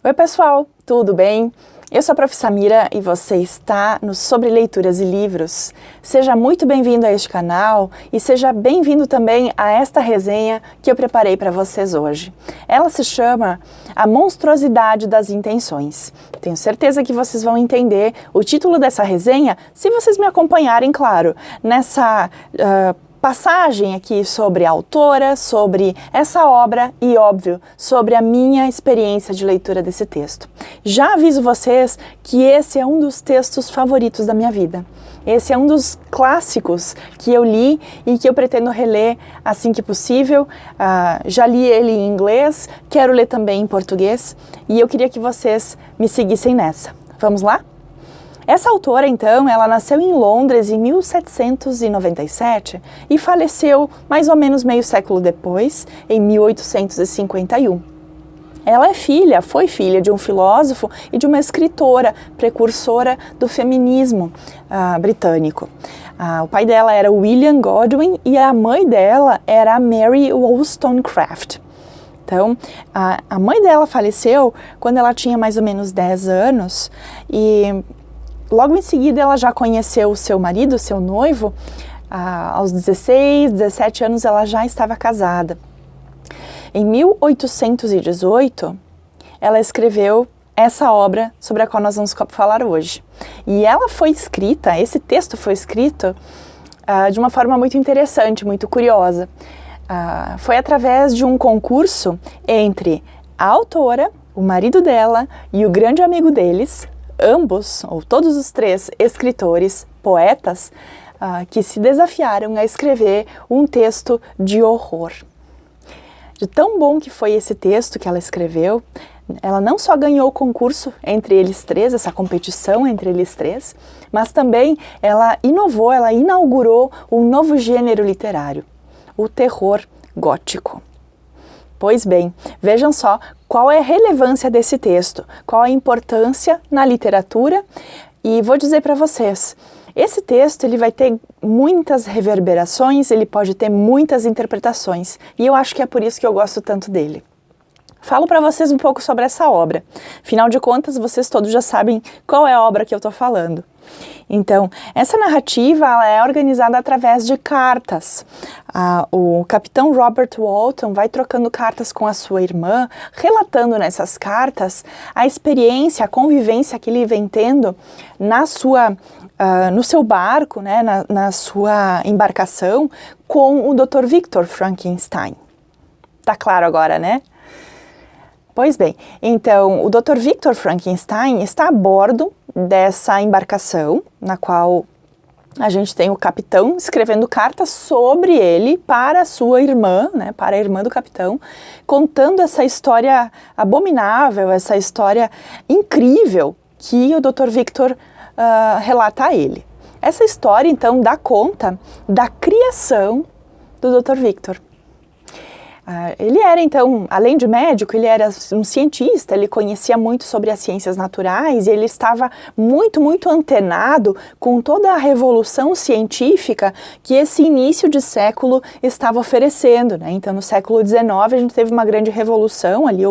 Oi pessoal, tudo bem? Eu sou a Prof. Samira e você está no Sobre Leituras e Livros. Seja muito bem-vindo a este canal e seja bem-vindo também a esta resenha que eu preparei para vocês hoje. Ela se chama A Monstruosidade das Intenções. Tenho certeza que vocês vão entender o título dessa resenha se vocês me acompanharem, claro, nessa passagem aqui sobre a autora, sobre essa obra e, óbvio, sobre a minha experiência de leitura desse texto. Já aviso vocês que esse é um dos textos favoritos da minha vida. Esse é um dos clássicos que eu li e que eu pretendo reler assim que possível. Já li ele em inglês, quero ler também em português e eu queria que vocês me seguissem nessa. Vamos lá? Essa autora, então, ela nasceu em Londres em 1797 e faleceu mais ou menos meio século depois, em 1851. Ela foi filha de um filósofo e de uma escritora precursora do feminismo britânico. O pai dela era William Godwin e a mãe dela era Mary Wollstonecraft. Então, a mãe dela faleceu quando ela tinha mais ou menos 10 anos e logo em seguida ela já conheceu o seu marido, o seu noivo. Aos 16, 17 anos ela já estava casada. Em 1818, ela escreveu essa obra sobre a qual nós vamos falar hoje. E ela foi escrita, esse texto foi escrito de uma forma muito interessante, muito curiosa. Foi através de um concurso entre a autora, o marido dela e o grande amigo deles, ambos, ou todos os três escritores, poetas, que se desafiaram a escrever um texto de horror. De tão bom que foi esse texto que ela escreveu, ela não só ganhou o concurso entre eles três, essa competição entre eles três, mas também ela inovou, ela inaugurou um novo gênero literário, o terror gótico. Pois bem, vejam só qual é a relevância desse texto, qual a importância na literatura, e vou dizer para vocês, esse texto ele vai ter muitas reverberações, ele pode ter muitas interpretações, e eu acho que é por isso que eu gosto tanto dele. Falo para vocês um pouco sobre essa obra, afinal de contas vocês todos já sabem qual é a obra que eu estou falando. Então, essa narrativa ela é organizada através de cartas. O capitão Robert Walton vai trocando cartas com a sua irmã, relatando nessas cartas a experiência, a convivência que ele vem tendo no seu barco, né, na sua embarcação, com o Dr. Victor Frankenstein. Tá claro agora, né? Pois bem, então o Dr. Victor Frankenstein está a bordo dessa embarcação, na qual a gente tem o capitão escrevendo cartas sobre ele para a sua irmã, né, para a irmã do capitão, contando essa história abominável, essa história incrível que o Dr. Victor relata a ele. Essa história, então, dá conta da criação do Dr. Victor. Ele era, então, além de médico, ele era um cientista, ele conhecia muito sobre as ciências naturais e ele estava muito, muito antenado com toda a revolução científica que esse início de século estava oferecendo, né? Então, no século XIX, a gente teve uma grande revolução ali,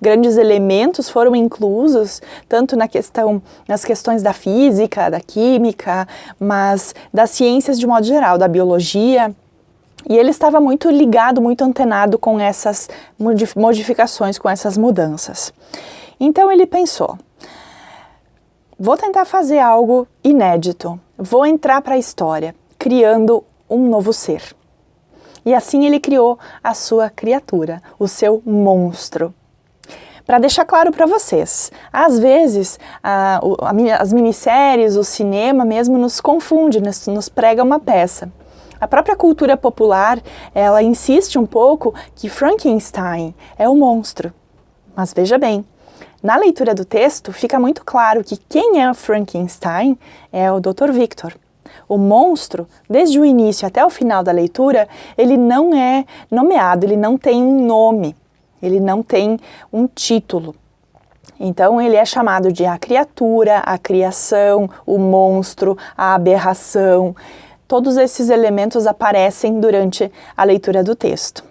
grandes elementos foram inclusos, tanto nas questões da física, da química, mas das ciências de modo geral, da biologia. E ele estava muito ligado, muito antenado com essas modificações, com essas mudanças. Então ele pensou, vou tentar fazer algo inédito, vou entrar para a história, criando um novo ser. E assim ele criou a sua criatura, o seu monstro. Para deixar claro para vocês, às vezes as minisséries, o cinema mesmo nos confunde, nos prega uma peça. A própria cultura popular, ela insiste um pouco que Frankenstein é o monstro. Mas veja bem, na leitura do texto fica muito claro que quem é o Frankenstein é o Dr. Victor. O monstro, desde o início até o final da leitura, ele não é nomeado, ele não tem um nome, ele não tem um título. Então ele é chamado de a criatura, a criação, o monstro, a aberração. Todos esses elementos aparecem durante a leitura do texto.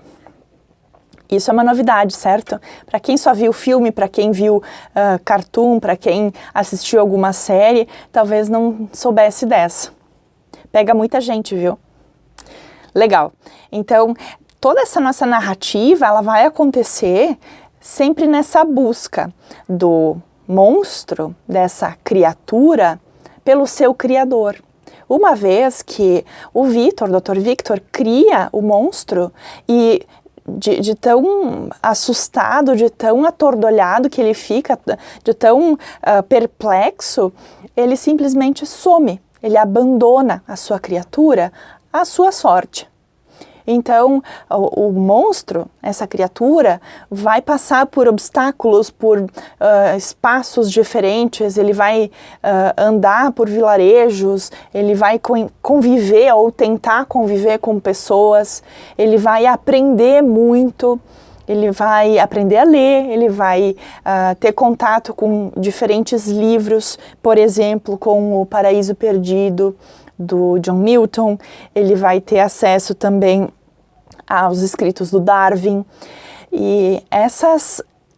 Isso é uma novidade, certo? Para quem só viu filme, para quem viu cartoon, para quem assistiu alguma série, talvez não soubesse dessa. Pega muita gente, viu? Legal. Então, toda essa nossa narrativa, ela vai acontecer sempre nessa busca do monstro, dessa criatura, pelo seu criador. Uma vez que o Dr. Victor, cria o monstro e de tão assustado, de tão atordolhado que ele fica, de tão perplexo, ele simplesmente some, ele abandona a sua criatura à sua sorte. Então, o monstro, essa criatura, vai passar por obstáculos, por espaços diferentes, ele vai andar por vilarejos, ele vai conviver ou tentar conviver com pessoas, ele vai aprender muito, ele vai aprender a ler, ele vai ter contato com diferentes livros, por exemplo, com O Paraíso Perdido, do John Milton, ele vai ter acesso também aos escritos do Darwin, e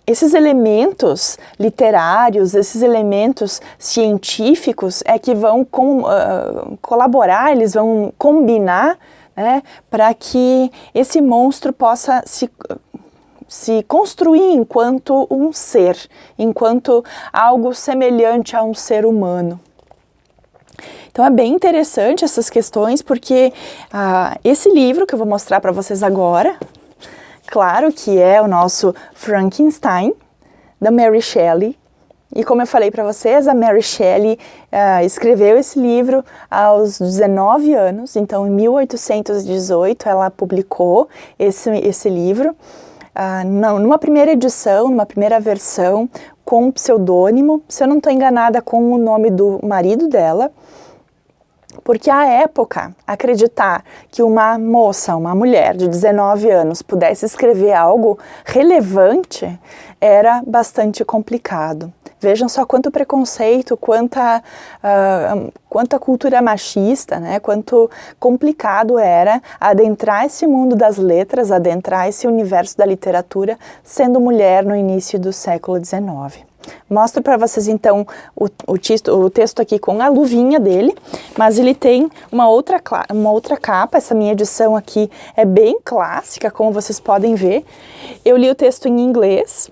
esses elementos literários, esses elementos científicos é que vão colaborar, eles vão combinar, né, para que esse monstro possa se construir enquanto um ser, enquanto algo semelhante a um ser humano. Então é bem interessante essas questões, porque esse livro que eu vou mostrar para vocês agora, claro que é o nosso Frankenstein, da Mary Shelley. E como eu falei para vocês, a Mary Shelley escreveu esse livro aos 19 anos, então em 1818 ela publicou esse livro, numa primeira edição, numa primeira versão, com um pseudônimo, se eu não estou enganada, com o nome do marido dela, porque à época, acreditar que uma moça, uma mulher de 19 anos pudesse escrever algo relevante era bastante complicado. Vejam só quanto preconceito, quanta cultura machista, né? Quanto complicado era adentrar esse mundo das letras, adentrar esse universo da literatura, sendo mulher no início do século XIX. Mostro para vocês então o texto aqui com a luvinha dele, mas ele tem uma outra capa. Essa minha edição aqui é bem clássica, como vocês podem ver. Eu li o texto em inglês,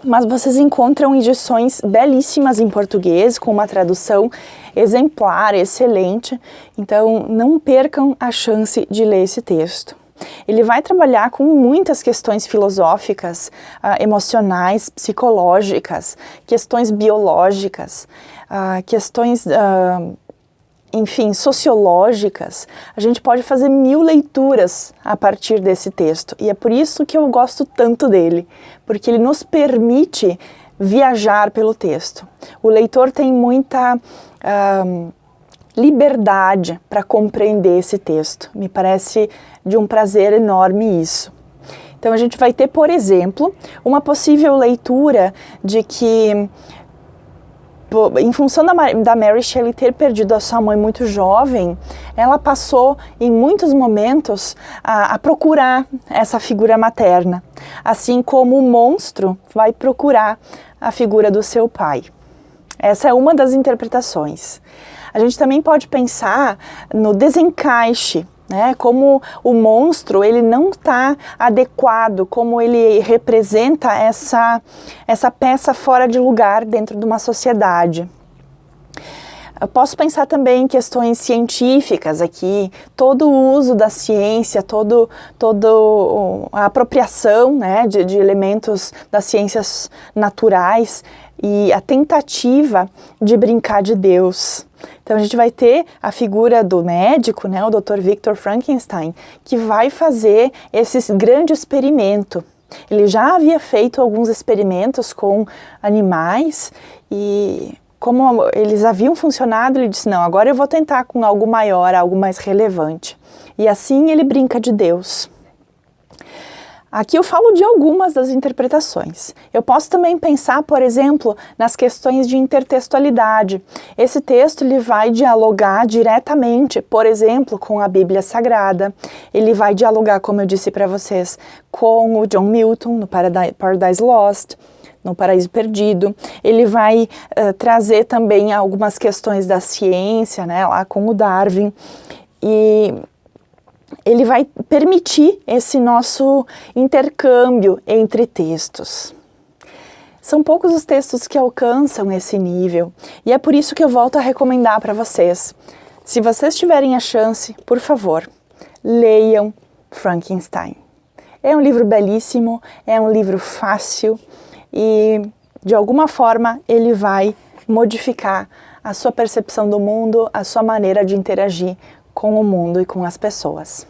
mas vocês encontram edições belíssimas em português, com uma tradução exemplar, excelente. Então não percam a chance de ler esse texto. Ele vai trabalhar com muitas questões filosóficas, emocionais, psicológicas, questões biológicas, questões, enfim, sociológicas. A gente pode fazer 1000 leituras a partir desse texto, e é por isso que eu gosto tanto dele, porque ele nos permite viajar pelo texto. O leitor tem muita liberdade para compreender esse texto. Me parece de um prazer enorme isso. Então a gente vai ter, por exemplo, uma possível leitura de que, em função da Mary Shelley ter perdido a sua mãe muito jovem, ela passou em muitos momentos a procurar essa figura materna, assim como o monstro vai procurar a figura do seu pai. Essa é uma das interpretações. A gente também pode pensar no desencaixe, né? Como o monstro ele não está adequado, como ele representa essa peça fora de lugar dentro de uma sociedade. Eu posso pensar também em questões científicas aqui, todo o uso da ciência, toda a apropriação, né, de elementos das ciências naturais e a tentativa de brincar de Deus. Então a gente vai ter a figura do médico, né, o Dr. Victor Frankenstein, que vai fazer esse grande experimento. Ele já havia feito alguns experimentos com animais e como eles haviam funcionado, ele disse, não, agora eu vou tentar com algo maior, algo mais relevante. E assim ele brinca de Deus. Aqui eu falo de algumas das interpretações. Eu posso também pensar, por exemplo, nas questões de intertextualidade. Esse texto ele vai dialogar diretamente, por exemplo, com a Bíblia Sagrada. Ele vai dialogar, como eu disse para vocês, com o John Milton, no Paradise Lost, no Paraíso Perdido. Ele vai trazer também algumas questões da ciência, né, lá com o Darwin. E ele vai permitir esse nosso intercâmbio entre textos. São poucos os textos que alcançam esse nível, e é por isso que eu volto a recomendar para vocês. Se vocês tiverem a chance, por favor, leiam Frankenstein. É um livro belíssimo, é um livro fácil e, de alguma forma, ele vai modificar a sua percepção do mundo, a sua maneira de interagir com o mundo e com as pessoas.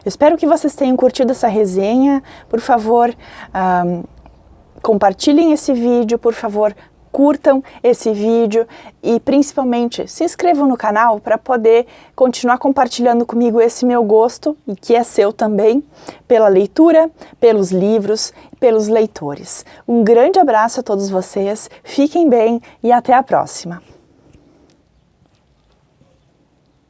Eu espero que vocês tenham curtido essa resenha. Por favor, compartilhem esse vídeo, por favor, curtam esse vídeo e principalmente se inscrevam no canal para poder continuar compartilhando comigo esse meu gosto, e que é seu também, pela leitura, pelos livros, pelos leitores. Um grande abraço a todos vocês, fiquem bem e até a próxima!